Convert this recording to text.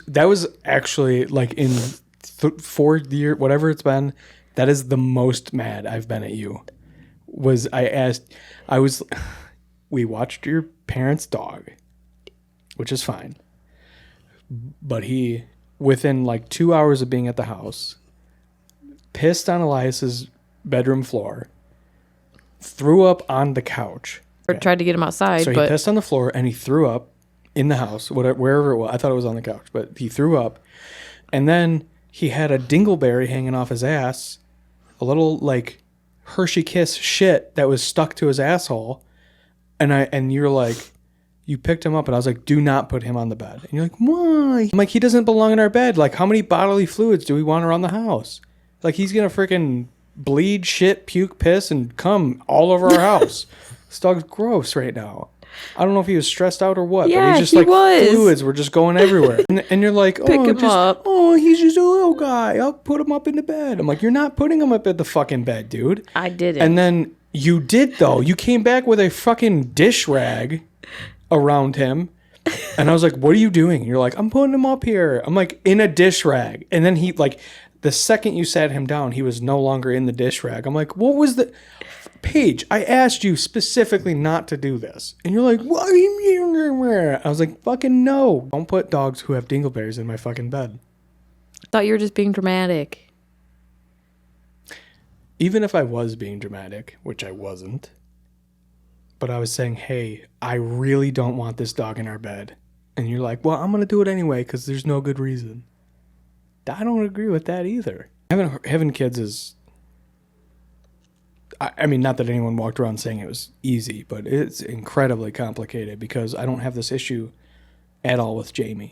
that was actually like in 4 years, whatever it's been. That is the most mad I've been at you. We watched your parents' dog, which is fine. But he, within like 2 hours of being at the house, pissed on Elias's bedroom floor, threw up on the couch. Or tried to get him outside. So he pissed on the floor and he threw up in the house, wherever it was. I thought it was on the couch, but he threw up. And then he had a Dingleberry hanging off his ass, a little like Hershey Kiss shit that was stuck to his asshole. And you're like, you picked him up, and I was like, do not put him on the bed. And you're like, why? I'm like, he doesn't belong in our bed. Like, how many bodily fluids do we want around the house? Like, he's going to freaking bleed, shit, puke, piss, and cum all over our house. This dog's gross right now. I don't know if he was stressed out or what, but he's just fluids were just going everywhere. And you're like, he's just a little guy. I'll put him up in the bed. I'm like, you're not putting him up in the fucking bed, dude. I didn't. And then you did, though. You came back with a fucking dish rag around him. And I was like, what are you doing? And you're like, I'm putting him up here. I'm like, in a dish rag. And then he, like, the second you sat him down, he was no longer in the dish rag. I'm like, what was the... Paige, I asked you specifically not to do this. And you're like, what? I was like, fucking no. Don't put dogs who have dingleberries in my fucking bed. I thought you were just being dramatic. Even if I was being dramatic, which I wasn't, but I was saying, hey, I really don't want this dog in our bed. And you're like, well, I'm going to do it anyway because there's no good reason. I don't agree with that either. Having kids is... I mean, not that anyone walked around saying it was easy, but it's incredibly complicated because I don't have this issue at all with Jamie.